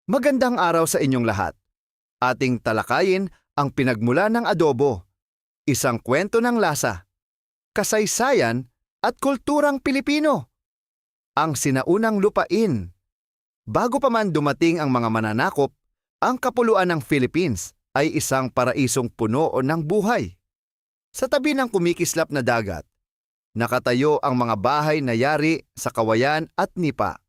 Magandang araw sa inyong lahat. Ating talakayin ang pinagmula ng adobo, isang kwento ng lasa, kasaysayan at kulturang Pilipino. Ang sinaunang lupain. Bago pa man dumating ang mga mananakop, ang kapuluan ng Philippines ay isang paraisong puno ng buhay. Sa tabi ng kumikislap na dagat, nakatayo ang mga bahay na yari sa kawayan at nipa.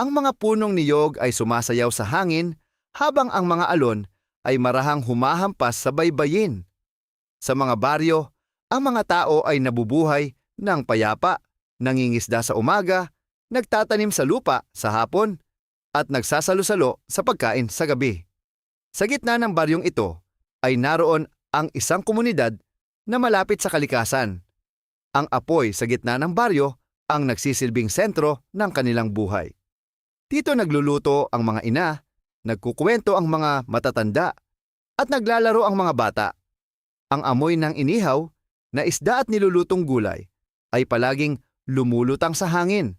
Ang mga punong niyog ay sumasayaw sa hangin habang ang mga alon ay marahang humahampas sa baybayin. Sa mga baryo, ang mga tao ay nabubuhay ng payapa, nangingisda sa umaga, nagtatanim sa lupa sa hapon, at nagsasalo-salo sa pagkain sa gabi. Sa gitna ng baryong ito ay naroon ang isang komunidad na malapit sa kalikasan. Ang apoy sa gitna ng baryo ang nagsisilbing sentro ng kanilang buhay. Dito nagluluto ang mga ina, nagkukwento ang mga matatanda, at naglalaro ang mga bata. Ang amoy ng inihaw na isda at nilulutong gulay ay palaging lumulutang sa hangin.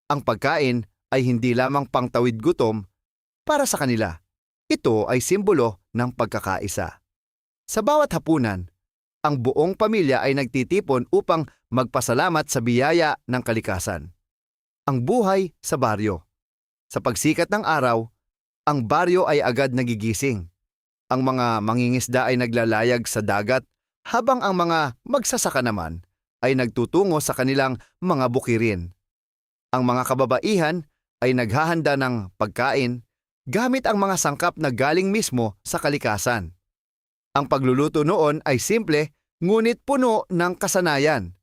Ang pagkain ay hindi lamang pangtawid gutom para sa kanila. Ito ay simbolo ng pagkakaisa. Sa bawat hapunan, ang buong pamilya ay nagtitipon upang magpasalamat sa biyaya ng kalikasan. Ang buhay sa baryo. Sa pagsikat ng araw, ang baryo ay agad nagigising. Ang mga mangingisda ay naglalayag sa dagat habang ang mga magsasaka naman ay nagtutungo sa kanilang mga bukirin. Ang mga kababaihan ay naghahanda ng pagkain gamit ang mga sangkap na galing mismo sa kalikasan. Ang pagluluto noon ay simple ngunit puno ng kasanayan.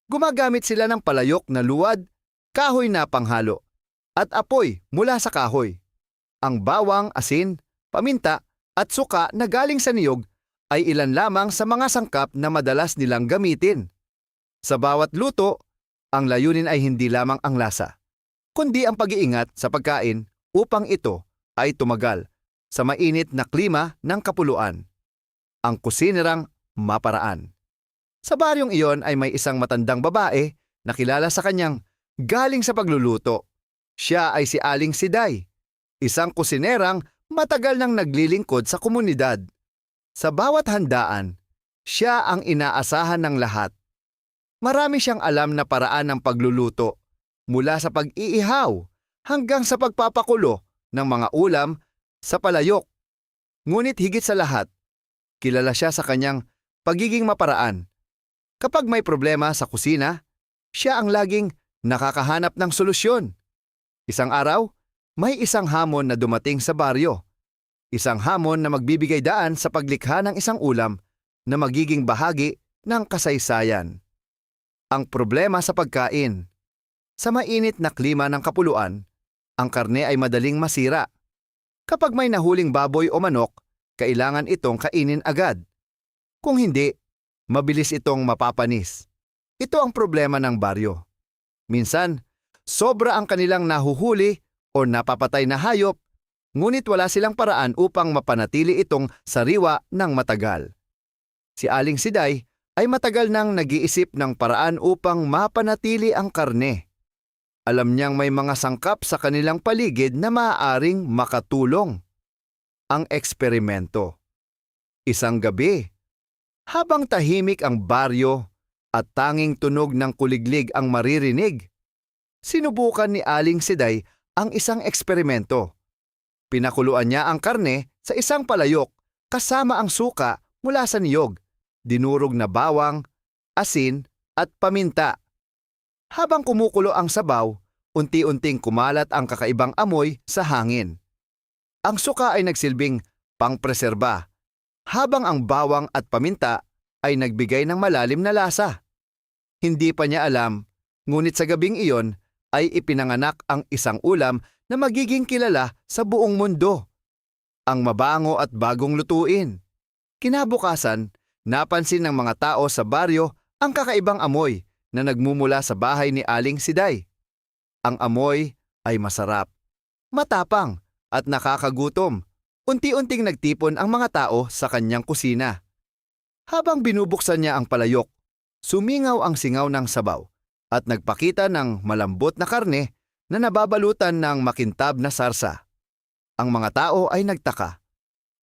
Gumagamit sila ng palayok na luwad, kahoy na panghalo, at apoy mula sa kahoy. Ang bawang, asin, paminta at suka na galing sa niyog ay ilan lamang sa mga sangkap na madalas nilang gamitin. Sa bawat luto, ang layunin ay hindi lamang ang lasa, kundi ang pag-iingat sa pagkain upang ito ay tumagal sa mainit na klima ng kapuluan. Ang kusinerang maparaan. Sa baryong iyon ay may isang matandang babae na kilala sa kanyang galing sa pagluluto. Siya ay si Aling Siday, isang kusinerang matagal nang naglilingkod sa komunidad. Sa bawat handaan, siya ang inaasahan ng lahat. Marami siyang alam na paraan ng pagluluto, mula sa pag-iihaw hanggang sa pagpapakulo ng mga ulam sa palayok. Ngunit higit sa lahat, kilala siya sa kanyang pagiging maparaan. Kapag may problema sa kusina, siya ang laging nakakahanap ng solusyon. Isang araw, may isang hamon na dumating sa baryo. Isang hamon na magbibigay daan sa paglikha ng isang ulam na magiging bahagi ng kasaysayan. Ang problema sa pagkain. Sa mainit na klima ng kapuluan, ang karne ay madaling masira. Kapag may nahuling baboy o manok, kailangan itong kainin agad. Kung hindi, mabilis itong mapapanis. Ito ang problema ng baryo. Minsan, sobra ang kanilang nahuhuli o napapatay na hayop, ngunit wala silang paraan upang mapanatili itong sariwa ng matagal. Si Aling Siday ay matagal nang nag-iisip ng paraan upang mapanatili ang karne. Alam niyang may mga sangkap sa kanilang paligid na maaaring makatulong. Ang eksperimento. Isang gabi, habang tahimik ang baryo at tanging tunog ng kuliglig ang maririnig, sinubukan ni Aling Siday ang isang eksperimento. Pinakuluan niya ang karne sa isang palayok kasama ang suka mula sa niyog, dinurog na bawang, asin at paminta. Habang kumukulo ang sabaw, unti-unting kumalat ang kakaibang amoy sa hangin. Ang suka ay nagsilbing pangpreserba, habang ang bawang at paminta ay nagbigay ng malalim na lasa. Hindi pa niya alam, ngunit sa gabing iyon ay ipinanganak ang isang ulam na magiging kilala sa buong mundo. Ang mabango at bagong lutuin. Kinabukasan, napansin ng mga tao sa baryo ang kakaibang amoy na nagmumula sa bahay ni Aling Siday. Ang amoy ay masarap, matapang at nakakagutom. Unti-unting nagtipon ang mga tao sa kanyang kusina. Habang binubuksan niya ang palayok, sumingaw ang singaw ng sabaw at nagpakita ng malambot na karne na nababalutan ng makintab na sarsa. Ang mga tao ay nagtaka.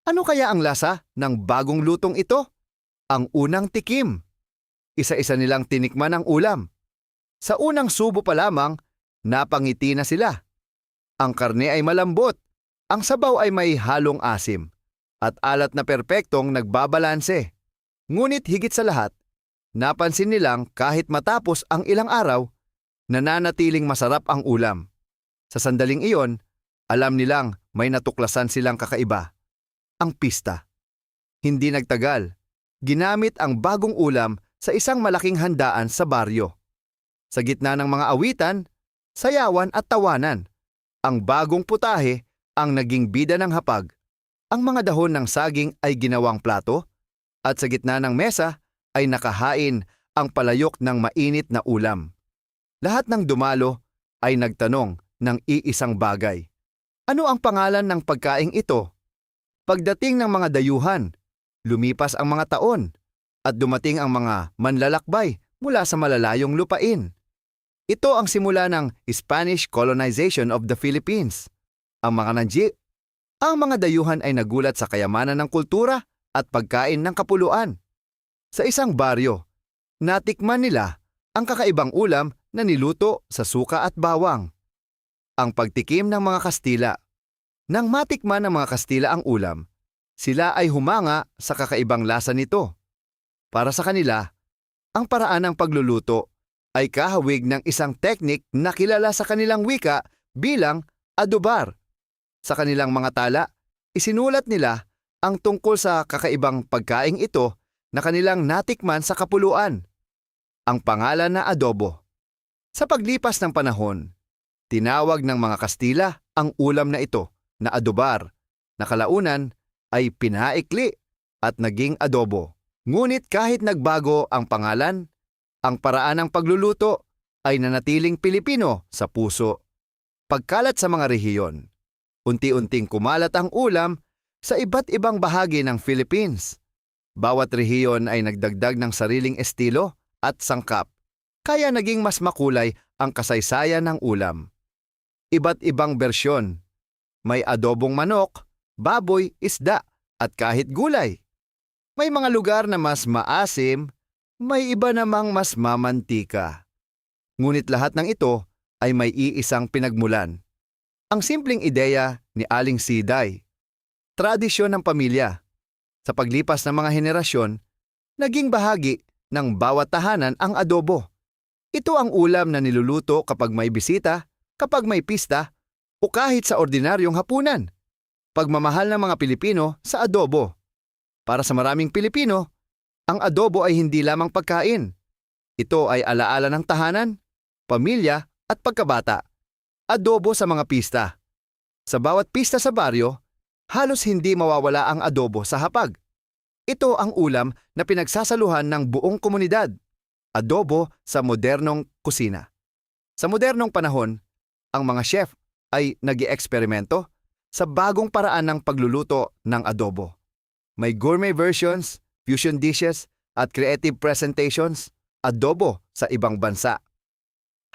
Ano kaya ang lasa ng bagong lutong ito? Ang unang tikim. Isa-isa nilang tinikman ang ulam. Sa unang subo pa lamang, napangiti na sila. Ang karne ay malambot, ang sabaw ay may halong asim, at alat na perpektong nagbabalanse. Ngunit higit sa lahat, napansin nilang kahit matapos ang ilang araw, nananatiling masarap ang ulam. Sa sandaling iyon, alam nilang may natuklasan silang kakaiba. Ang pista. Hindi nagtagal, ginamit ang bagong ulam sa isang malaking handaan sa baryo. Sa gitna ng mga awitan, sayawan at tawanan, ang bagong putahe ang naging bida ng hapag. Ang mga dahon ng saging ay ginawang plato, at sa gitna ng mesa ay nakahain ang palayok ng mainit na ulam. Lahat ng dumalo ay nagtanong ng iisang bagay. Ano ang pangalan ng pagkaing ito? Pagdating ng mga dayuhan, lumipas ang mga taon, at dumating ang mga manlalakbay mula sa malalayong lupain. Ito ang simula ng Spanish colonization of the Philippines. Ang mga dayuhan ay nagulat sa kayamanan ng kultura at pagkain ng kapuluan. Sa isang baryo, natikman nila ang kakaibang ulam na niluto sa suka at bawang. Ang pagtikim ng mga Kastila. Nang matikman ng mga Kastila ang ulam, sila ay humanga sa kakaibang lasa nito. Para sa kanila, ang paraan ng pagluluto ay kahawig ng isang teknik na kilala sa kanilang wika bilang adobar. Sa kanilang mga tala, isinulat nila ang tungkol sa kakaibang pagkaing ito na kanilang natikman sa kapuluan. Ang pangalan na adobo. Sa paglipas ng panahon, tinawag ng mga Kastila ang ulam na ito na adobar, na kalaunan ay pinaikli at naging adobo. Ngunit kahit nagbago ang pangalan, ang paraan ng pagluluto ay nanatiling Pilipino sa puso. Pagkalat sa mga rehiyon, unti-unting kumalat ang ulam sa iba't ibang bahagi ng Philippines. Bawat rehiyon ay nagdagdag ng sariling estilo at sangkap, kaya naging mas makulay ang kasaysayan ng ulam. Iba't ibang bersyon. May adobong manok, baboy, isda, at kahit gulay. May mga lugar na mas maasim, may iba namang mas mamantika. Ngunit lahat ng ito ay may iisang pinagmulan. Ang simpleng ideya ni Aling Siday. Tradisyon ng pamilya. Sa paglipas ng mga henerasyon, naging bahagi ng bawat tahanan ang adobo. Ito ang ulam na niluluto kapag may bisita, kapag may pista, o kahit sa ordinaryong hapunan. Pagmamahal ng mga Pilipino sa adobo. Para sa maraming Pilipino, ang adobo ay hindi lamang pagkain. Ito ay alaala ng tahanan, pamilya at pagkabata. Adobo sa mga pista. Sa bawat pista sa baryo, halos hindi mawawala ang adobo sa hapag. Ito ang ulam na pinagsasaluhan ng buong komunidad. Adobo sa modernong kusina. Sa modernong panahon, ang mga chef ay nag-i-eksperimento sa bagong paraan ng pagluluto ng adobo. May gourmet versions, fusion dishes, at creative presentations, adobo sa ibang bansa.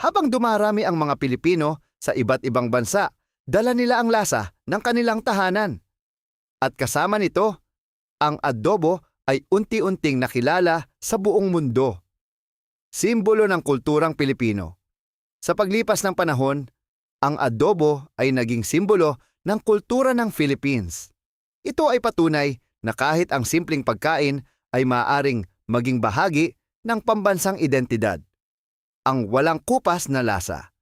Habang dumarami ang mga Pilipino sa iba't ibang bansa, dala nila ang lasa ng kanilang tahanan. At kasama nito, ang adobo ay unti-unting nakilala sa buong mundo. Simbolo ng kulturang Pilipino. Sa paglipas ng panahon, ang adobo ay naging simbolo ng kultura ng Philippines. Ito ay patunay na kahit ang simpleng pagkain ay maaaring maging bahagi ng pambansang identidad. Ang walang kupas na lasa.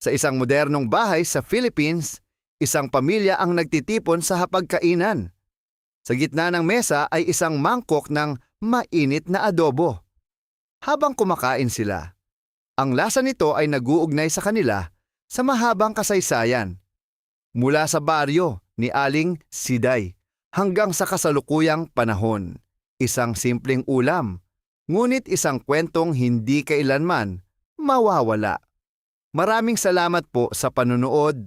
Sa isang modernong bahay sa Philippines, isang pamilya ang nagtitipon sa hapagkainan. Sa gitna ng mesa ay isang mangkok ng mainit na adobo. Habang kumakain sila, ang lasa nito ay nag-uugnay sa kanila sa mahabang kasaysayan. Mula sa baryo ni Aling Siday hanggang sa kasalukuyang panahon. Isang simpleng ulam, ngunit isang kwentong hindi kailanman mawawala. Maraming salamat po sa panunood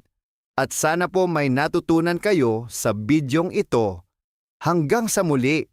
at sana po may natutunan kayo sa bidyong ito. Hanggang sa muli!